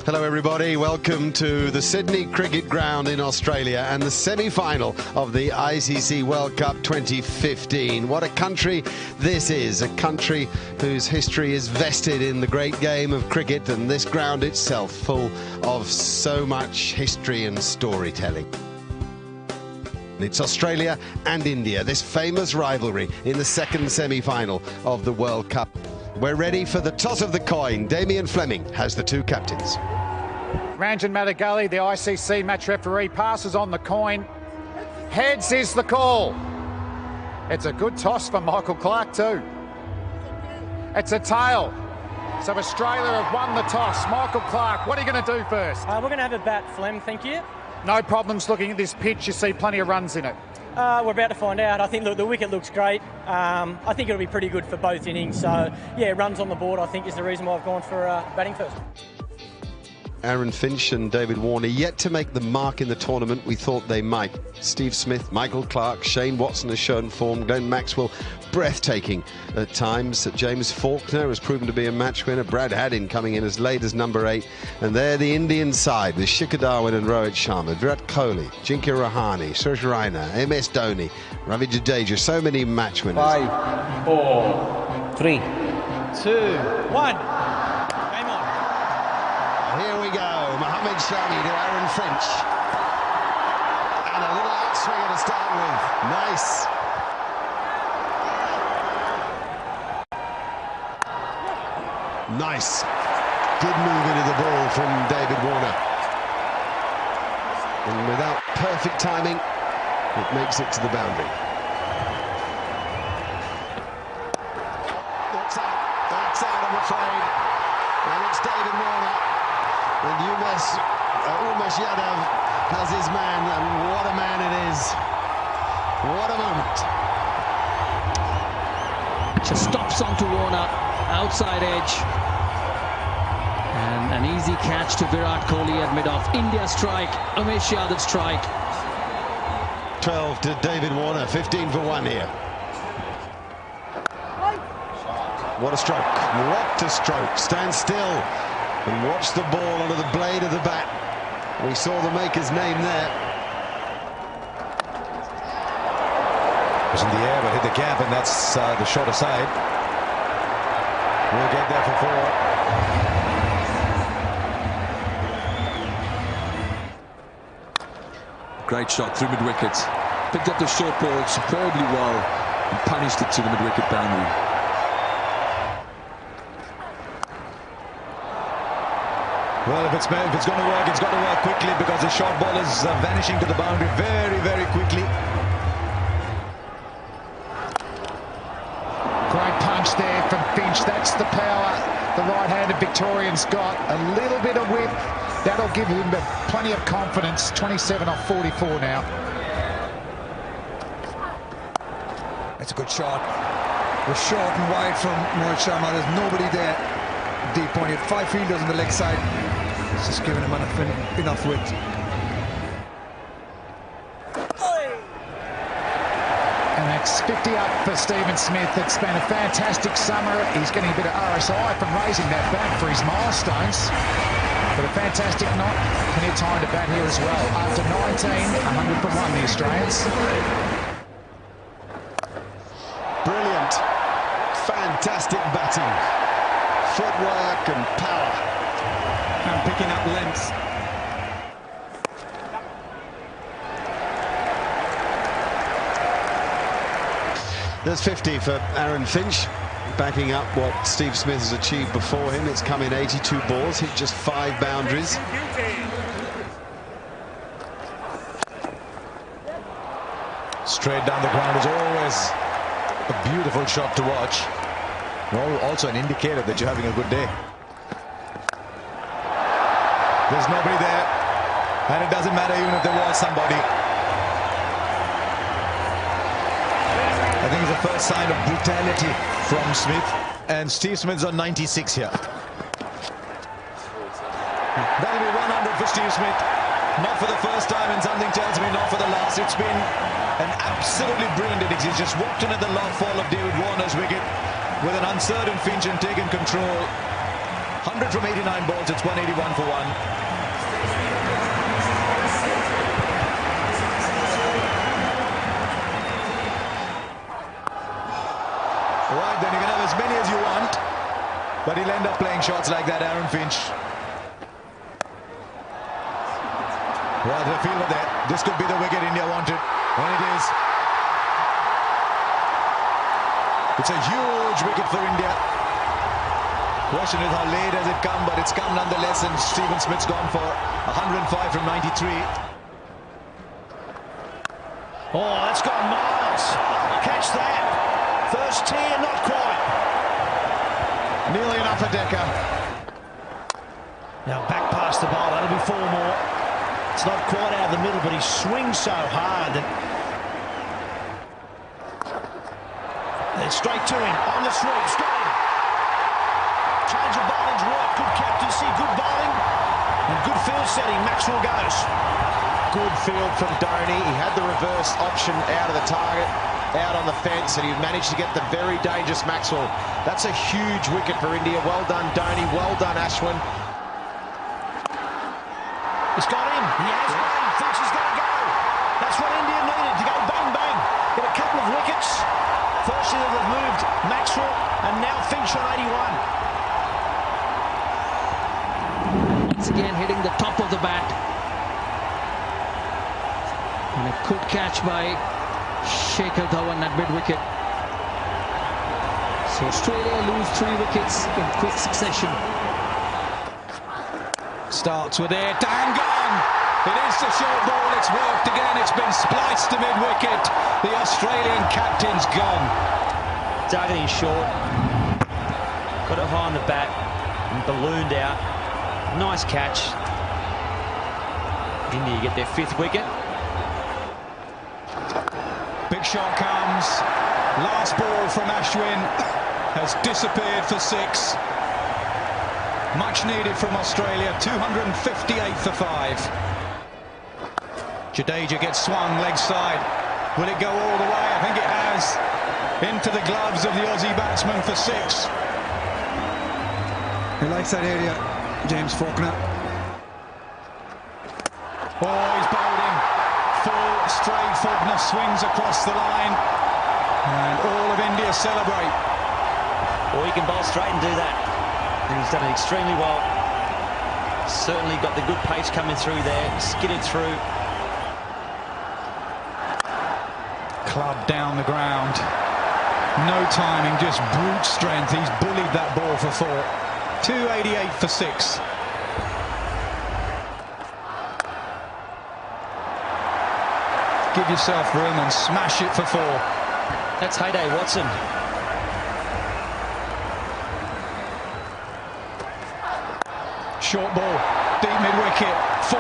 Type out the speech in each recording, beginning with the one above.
Hello everybody, welcome to the Sydney Cricket Ground in Australia and the semi-final of the ICC World Cup 2015. What a country this is, a country whose history is vested in the great game of cricket, and this ground itself full of so much history and storytelling. It's Australia and India, this famous rivalry in the second semi-final of the World Cup. We're ready for the toss of the coin. Damien Fleming has the two captains. Ranjan Madagali, the ICC match referee, passes on the coin. Heads is the call. It's a good toss for Michael Clarke too. It's a tail. So Australia have won the toss. Michael Clarke, what are you going to do first? We're going to have a bat, Flem, thank you. No problems looking at this pitch. You see plenty of runs in it. We're about to find out. I think the wicket looks great. I think it'll be pretty good for both innings. So, yeah, runs on the board, I think, is the reason why I've gone for batting first. Aaron Finch and David Warner yet to make the mark in the tournament we thought they might. Steve Smith, Michael Clarke, Shane Watson has shown form, Glenn Maxwell breathtaking at times. James Faulkner has proven to be a match winner. Brad Haddin coming in as late as number 8. And there the Indian side with Shikhar Dhawan and Rohit Sharma, Virat Kohli, Ajinkya Rahane, Suresh Raina, MS Dhoni, Ravi Jadeja, so many match winners. 5, 4, 3, 2, 1. Here we go, Mohammad Shami to Aaron Finch. And a little outswinger to start with. Nice. Nice. Good move into the ball from David Warner. And without perfect timing, it makes it to the boundary. That's out, I'm afraid. And it's David Warner. And Umesh Yadav has his man, and what a man it is. What a moment. Just stops onto Warner, outside edge. And an easy catch to Virat Kohli at mid-off. India strike, Umesh Yadav strike. 12 to David Warner, 15 for 1 here. What a stroke, what a stroke. Stand still and watch the ball under the blade of the bat. We saw the maker's name there. It was in the air but hit the gap, and that's the shorter side. We'll get there for 4. Great shot through mid-wicket. Picked up the short ball superbly well and punished it to the mid-wicket boundary. Well, if it's going to work, it's got to work quickly, because the short ball is vanishing to the boundary very, very quickly. Great punch there from Finch. That's the power the right-handed Victorian's got. A little bit of width. That'll give him plenty of confidence. 27 off 44 now. It's a good shot. We're short and wide from Rohit Sharma. There's nobody there. Deep point. 5 fielders on the leg side. It's just giving him enough width. And that's 50 up for Stephen Smith. It's been a fantastic summer. He's getting a bit of RSI from raising that bat for his milestones. But a fantastic night. Plenty of time to bat here as well. After 19, 100 for 1, the Australians. Brilliant. Fantastic batting. Footwork and power. And picking up length. There's 50 for Aaron Finch, backing up what Steve Smith has achieved before him. It's come in 82 balls, hit just 5 boundaries. Straight down the ground is always a beautiful shot to watch. Also an indicator that you're having a good day. There's nobody there, and it doesn't matter even if there was somebody. I think it's the first sign of brutality from Smith, and Steve Smith's on 96 here. That'll be 100 for Steve Smith. Not for the first time, and something tells me not for the last. It's been an absolutely brilliant innings. He's just walked in at the long fall of David Warner's wicket with an uncertain Finch and taken control. 100 from 89 balls. It's 181 for one. Right, then you can have as many as you want, but he'll end up playing shots like that, Aaron Finch. Right, the fielder there. This could be the wicket India wanted, and it is. It's a huge wicket for India. Question is how late has it come, but it's come nonetheless, and Stephen Smith's gone for 105 from 93. Oh, that's gone miles. Catch that. First tier, not quite. Nearly enough a Decker. Now back past the bowl, that'll be 4 more. It's not quite out of the middle, but he swings so hard that... Then straight to him, on the sweep, straight in. Change of bowling's right, good captaincy, good bowling, and good field setting. Maxwell goes. Good field from Dhoni. He had the reverse option out of the target, out on the fence, and he managed to get the very dangerous Maxwell. That's a huge wicket for India. Well done, Dhoni. Well done, Ashwin. It's got him. He has got him. Finch is going to go. That's what India needed, to go bang, bang. Get a couple of wickets. Firstly, they've removed Maxwell, and now Finch on 81. Once again hitting the top of the bat. And a good catch by Shekhar Dhawan at mid-wicket. So Australia lose 3 wickets in quick succession. Starts with it, and gone! It is the short ball, it's worked again, it's been spliced to mid-wicket. The Australian captain's gone. Dug it in short, got it high on the bat, and ballooned out. Nice catch. India get their 5th wicket. Big shot comes. Last ball from Ashwin has disappeared for 6. Much needed from Australia. 258 for 5. Jadeja gets swung leg side. Will it go all the way? I think it has. Into the gloves of the Aussie batsman for 6. He likes that area, James Faulkner. Oh, he's bowled him. Full straight. Faulkner swings across the line, and all of India celebrate. Or he can bowl straight and do that. And he's done it extremely well. Certainly got the good pace coming through there. Skidded through. Club down the ground. No timing, just brute strength. He's bullied that ball for 4. 288 for 6. Give yourself room and smash it for 4. That's Heyday Watson. Short ball, deep mid-wicket, 4.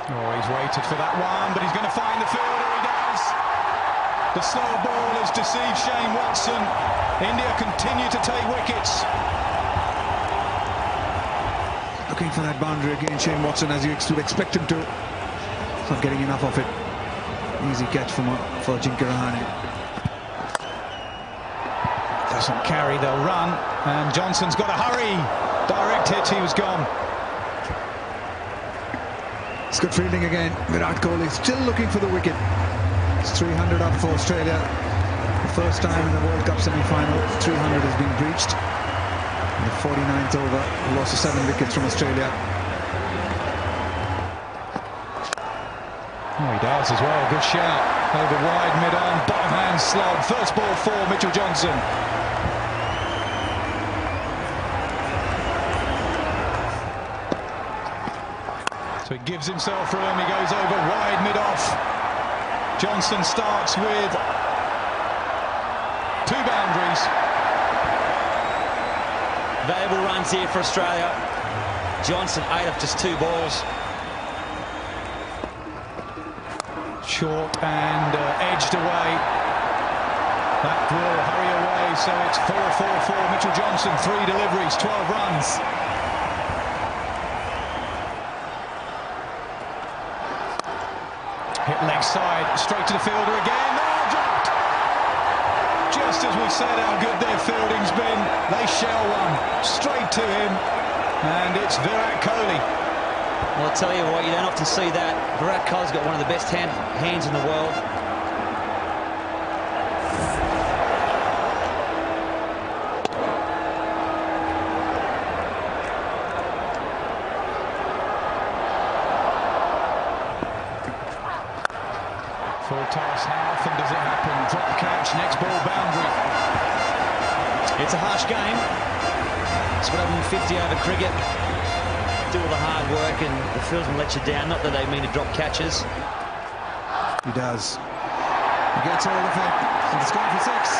Oh, he's waited for that one, but he's going to find the fielder. He does. The slow ball has deceived Shane Watson. India continue to take wickets. Looking for that boundary again, Shane Watson, as you would expect him to. Not getting enough of it. Easy catch for Ajinkya Rahane. Doesn't carry, they'll run, and Johnson's got to hurry. Direct hit, he was gone. It's good fielding again. Virat Kohli still looking for the wicket. It's 300 up for Australia. The first time in the World Cup semi-final, 300 has been breached. In the 49th over, loss of 7 wickets from Australia. Oh, he does as well. Good shout. Over wide, mid-on, bottom-hand slog. First ball for Mitchell Johnson. So he gives himself room. He goes over wide, mid-off. Johnson starts with 2 boundaries. Valuable runs here for Australia. Johnson 8 off just 2 balls. Short and edged away. That will hurry away, so it's 4-4-4. Mitchell Johnson, 3 deliveries, 12 runs. Hit leg side, straight to the fielder again. Oh, dropped! Just as we said how good their fielding's been, they shell one straight to him, and it's Virat Kohli. Well, I'll tell you what, you don't often see that. Virat Kohli's got one of the best hands in the world. Full toss, how often does it happen? Drop catch, next ball boundary. It's a harsh game. It's what happened in 50 over cricket. Do all the hard work and the fieldsman lets you down. Not that they mean to drop catches. He does. He gets hold of it, and it's gone for six.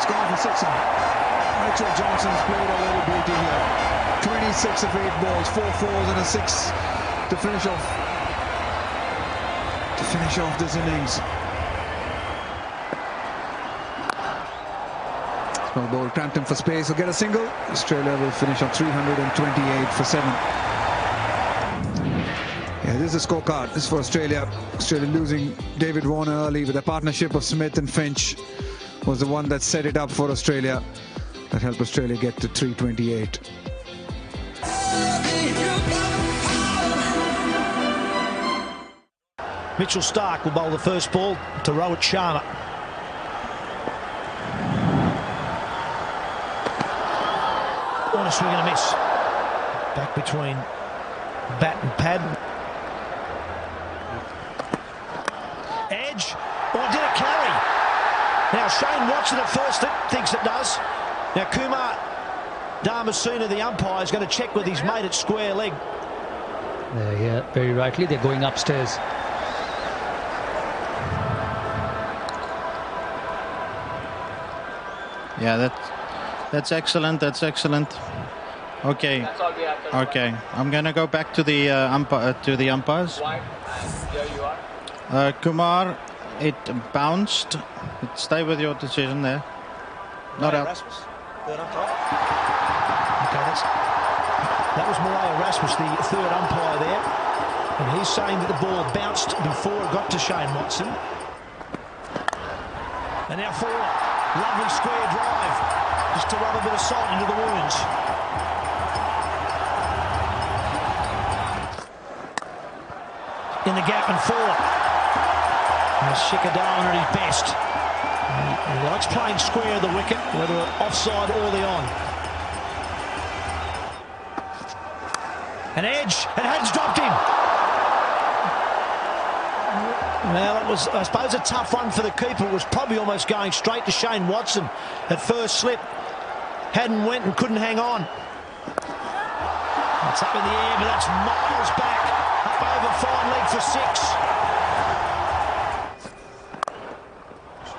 It's gone for six. Mitchell Johnson's played a little beauty here. 26 of 8 balls, 4 fours and a 6 to finish off. This innings. Small ball cramped him for space. Will get a single. Australia will finish on 328 for 7. Yeah, this is a scorecard. This is for Australia. Australia losing David Warner early with a partnership of Smith and Finch was the one that set it up for Australia. That helped Australia get to 328. Mitchell Starc will bowl the first ball to Rohit Sharma. On a swing and a miss. Back between bat and pad. Edge. Or did it carry? Now Shane Watson at first thinks it does. Now Kumar Dharmasena, the umpire, is going to check with his mate at square leg. Yeah, very rightly. They're going upstairs. Yeah, that's excellent. That's excellent. Okay. Okay. I'm gonna go back to the umpires. Kumar, it bounced. Stay with your decision there. Not out. Okay, that was Mariah Rasmus, the third umpire there, and he's saying that the ball bounced before it got to Shane Watson. And now forward. Lovely square drive, just to rub a bit of salt into the wounds. In the gap and forward. And Shikadawan at his best. He likes playing square of the wicket, whether offside or the on. An edge, and Hayden's dropped him. Well, it was, I suppose, a tough one for the keeper. It was probably almost going straight to Shane Watson at first slip. Hadden went and couldn't hang on. It's up in the air, but that's miles back. Up over fine leg for 6.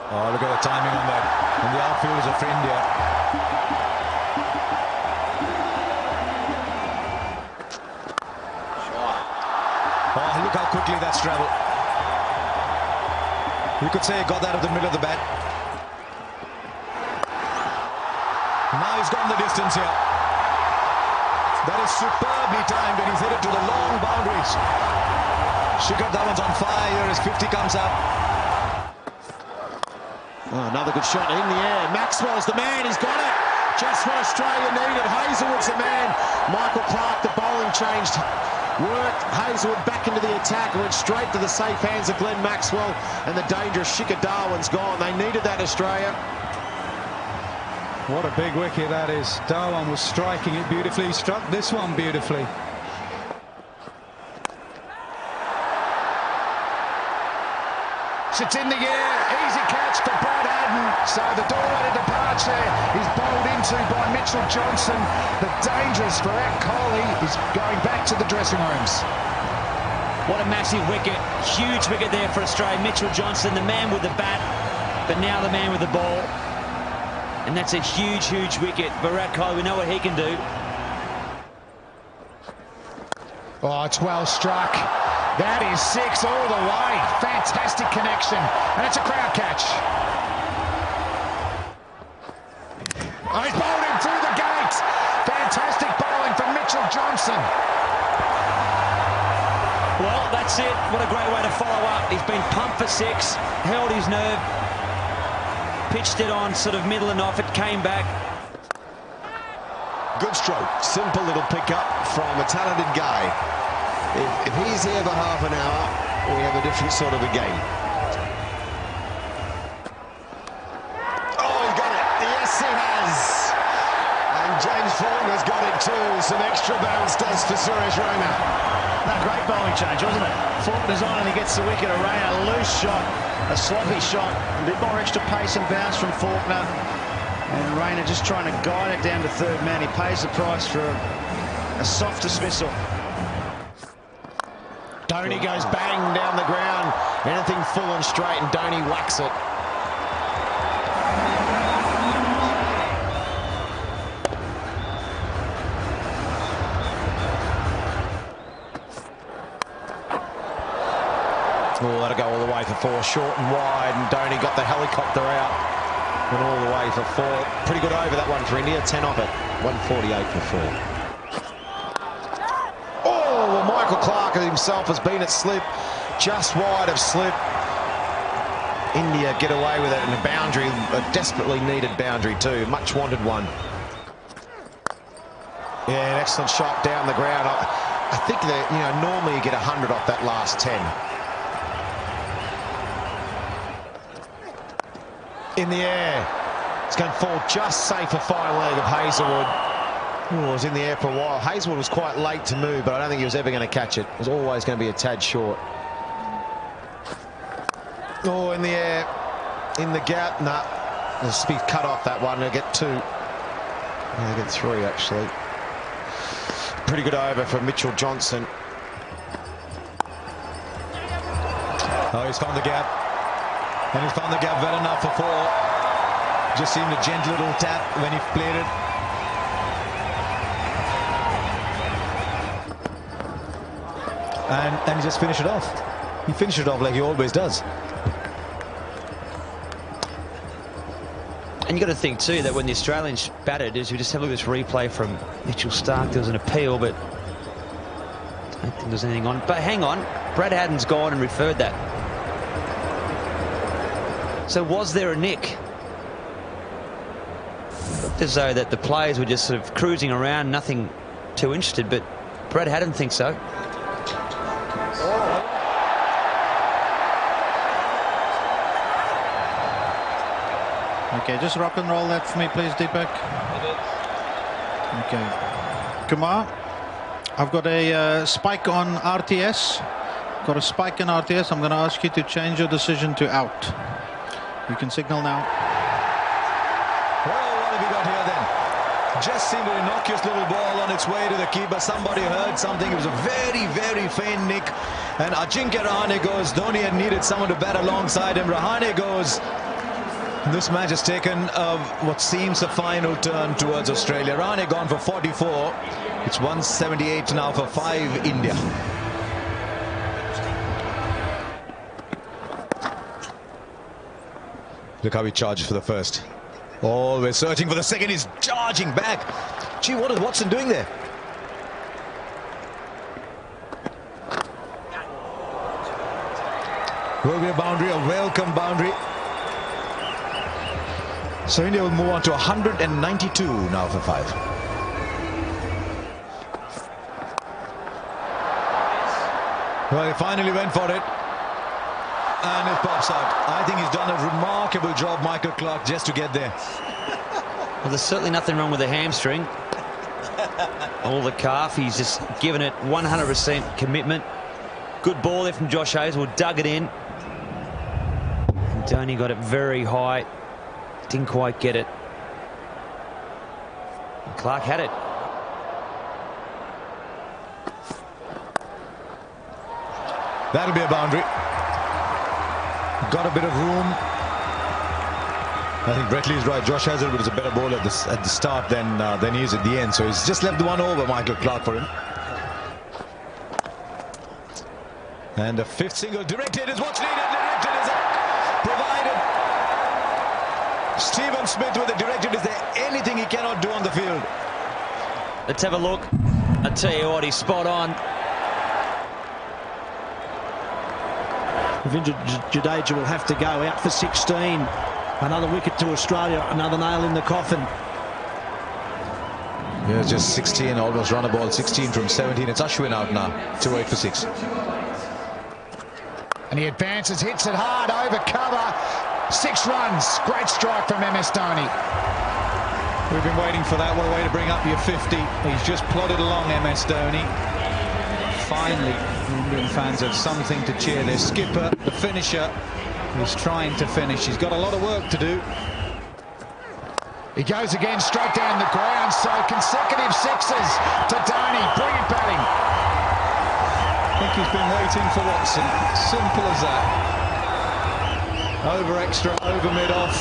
Oh, look at the timing on that. And the outfield is a friend here. Oh, look how quickly that's travelled. You could say he got that out of the middle of the bat. Now he's gone the distance here. That is superbly timed, and he's headed to the long boundaries. Shikhar Dhawan's on fire here as 50 comes up. Oh, another good shot in the air. Maxwell's the man. He's got it. Just what Australia needed. Hazelwood's the man. Michael Clark, the bowling changed. Worked Hazelwood back into the attack, went straight to the safe hands of Glenn Maxwell, and the dangerous Shikhar Dhawan's gone. They needed that, Australia. What a big wicket that is. Dhawan was striking it beautifully. He struck this one beautifully. It's in the air. Easy catch for Brad Haddon. So the door-letter departure is bowled into by Mitchell Johnson. The dangerous Virat Kohli is going back to the dressing rooms. What a massive wicket. Huge wicket there for Australia. Mitchell Johnson, the man with the bat, but now the man with the ball. And that's a huge, huge wicket. Virat Kohli, we know what he can do. Oh, it's well struck. That is 6 all the way. Fantastic connection. And it's a crowd catch. Oh, he's bowled him through the gate. Fantastic bowling from Mitchell Johnson. Well, that's it. What a great way to follow up. He's been pumped for 6, held his nerve, pitched it on sort of middle and off. It came back. Good stroke. Simple little pickup from a talented guy. If he's here for half an hour, we have a different sort of a game. Oh, he got it. Yes, he has. And James Fulton has got it too. Some extra bounce does for Suresh Raina. That great bowling change, wasn't it? Fulton is on and he gets the wicket. A Raina, a loose shot, a sloppy shot. A bit more extra pace and bounce from Faulkner. And Raina just trying to guide it down to third man. He pays the price for a soft dismissal. Dhoni goes bang down the ground. Anything full and straight, and Dhoni whacks it. Oh, that'll go all the way for 4, short and wide, and Dhoni got the helicopter out. Went all the way for 4. Pretty good over that one for India. 10 off it. 148 for 4. Oh, well, Michael Clark himself has been at slip. Just wide of slip. India get away with it, and a boundary, a desperately needed boundary too. Much wanted one. Yeah, an excellent shot down the ground. I think that, you know, normally you get 100 off that last 10. In the air. It's going to fall just safe a fine leg of Hazlewood. Oh, it was in the air for a while. Hazlewood was quite late to move, but I don't think he was ever going to catch it. It was always going to be a tad short. Oh, in the air. In the gap. Nah. It'll be cut off that one. They'll get 2. They'll get 3, actually. Pretty good over for Mitchell Johnson. Oh, he's found the gap. And he's found the gap well enough for 4. Just seemed a gentle little tap when he played it. And he just finished it off. He finished it off like he always does. And you got to think too that when the Australians batted, as we just have a look at this replay from Mitchell Starc, there was an appeal, but I don't think there's anything on. But hang on, Brad Haddin's gone and referred that. So was there a nick? Looked as though that the players were just sort of cruising around, nothing too interested, but Brad Haddin thinks so. Okay, just rock and roll that for me, please, Deepak. Okay. Kumar, I've got a spike on RTS. Got a spike in RTS. I'm going to ask you to change your decision to out. You can signal now. Well, what have we got here then? Just seemed an innocuous little ball on its way to the keeper. Somebody heard something. It was a very, very faint nick. And Ajinkya Rahane goes. Dhoni had needed someone to bat alongside him. Rahane goes. This match has taken what seems a final turn towards Australia. Rahane gone for 44. It's 178 now for 5 India. Look how he charges for the first. Always searching for the second. He's charging back. Gee, what is Watson doing there? Will be a boundary, a welcome boundary. So India will move on to 192 now for 5. Well, he finally went for it. And it pops out. I think he's done a remarkable job, Michael Clark, just to get there. Well, there's certainly nothing wrong with the hamstring. All the calf, he's just given it 100% commitment. Good ball there from Josh Hazlewood, dug it in. And Dhoni got it very high. Didn't quite get it. And Clark had it. That'll be a boundary. Got a bit of room. I think Brett Lee's right. Josh Hazlewood is a better bowler at the start than he is at the end. So he's just left the one over, Michael Clark, for him. And the 5th single directed is what's needed. Directed is provided. Stephen Smith with the directed. Is there anything he cannot do on the field? Let's have a look. I tell you what, he's spot on. Ravindra Jadeja will have to go out for 16. Another wicket to Australia, another nail in the coffin. Yeah, just 16, almost run a ball, 16 from 17. It's Ashwin out now, 2-8 for 6. And he advances, hits it hard, over cover. 6 runs. Great strike from MS Dhoni. We've been waiting for that. What a way to bring up your 50. He's just plodded along, MS Dhoni. Finally, Indian fans have something to cheer. Their skipper, the finisher, is trying to finish. He's got a lot of work to do. He goes again, straight down the ground. So consecutive 6s to Dhoni. Brilliant batting. I think he's been waiting for Watson. Simple as that. Over extra, over mid-off.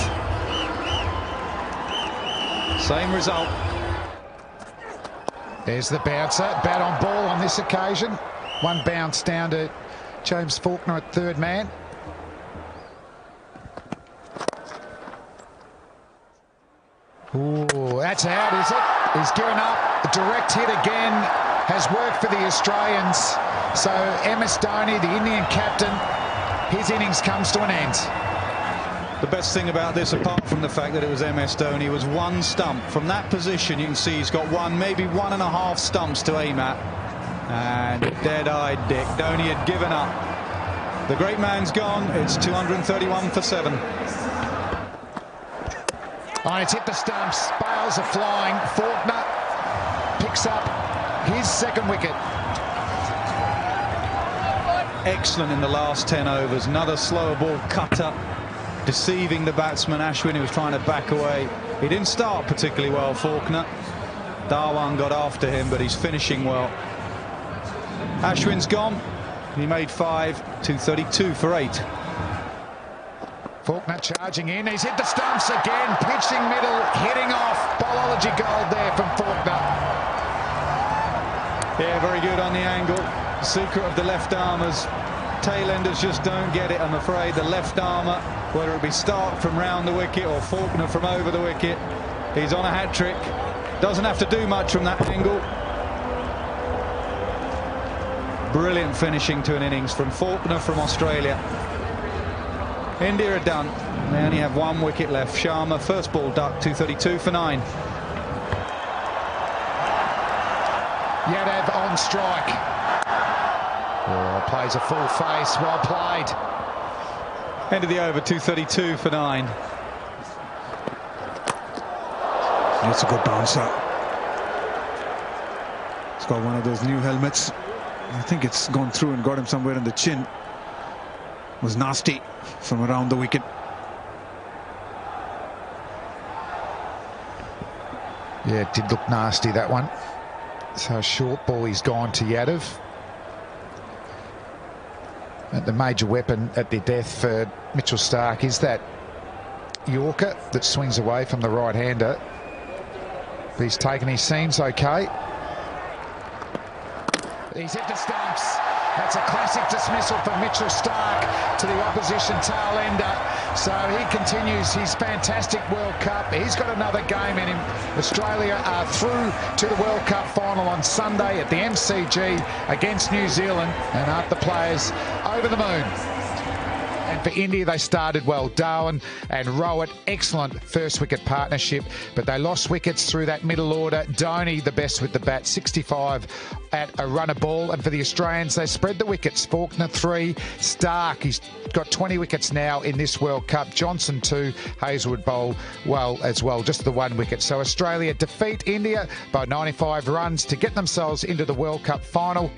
Same result. There's the bouncer. Bat on ball on this occasion. One bounce down to James Faulkner at third man. Ooh, that's out, is it? He's given up. A direct hit again has worked for the Australians. So MS Dhoni, the Indian captain, his innings comes to an end. The best thing about this, apart from the fact that it was MS Dhoni, was one stump. From that position, you can see he's got one, maybe 1.5 stumps to aim at. And dead-eyed Dick. Dhoni had given up. The great man's gone. It's 231 for 7. Oh, it's hit the stumps. Bales are flying. Faulkner picks up his second wicket. Excellent in the last 10 overs. Another slower ball cutter, deceiving the batsman Ashwin, who was trying to back away. He didn't start particularly well, Faulkner. Dhawan got after him, but he's finishing well. Ashwin's gone. He made 5, 232 for 8. Faulkner charging in. He's hit the stumps again. Pitching middle, hitting off. Bowlology gold there from Faulkner. Yeah, very good on the angle. The secret of the left armers. Tailenders just don't get it, I'm afraid. The left armer, whether it be Stark from round the wicket or Faulkner from over the wicket, he's on a hat-trick. Doesn't have to do much from that angle. Brilliant finishing to an innings from Faulkner from Australia. India are done. They only have 1 wicket left. Sharma, first ball duck, 232 for 9. Yadav on strike. Oh, plays a full face. Well played. End of the over, 232 for 9. That's a good bouncer. He's got one of those new helmets. I think it's gone through and got him somewhere in the chin. It was nasty from around the wicket. Yeah, it did look nasty, that one. So a short ball, he's gone to Yadav. And the major weapon at their death for Mitchell Stark is that Yorker that swings away from the right-hander. But he's taken his seams okay. He's hit the stumps. That's a classic dismissal from Mitchell Stark to the opposition tail ender. So he continues his fantastic World Cup. He's got another game in him. Australia are through to the World Cup final on Sunday at the MCG against New Zealand, and aren't the players over the moon? And for India, they started well. Dhawan and Rowett, excellent first wicket partnership, but they lost wickets through that middle order. Dhoni, the best with the bat, 65 at a run a ball. And for the Australians, they spread the wickets. Faulkner 3, Stark, he's got 20 wickets now in this World Cup. Johnson 2, Hazelwood bowl well as well, just the 1 wicket. So Australia defeat India by 95 runs to get themselves into the World Cup final.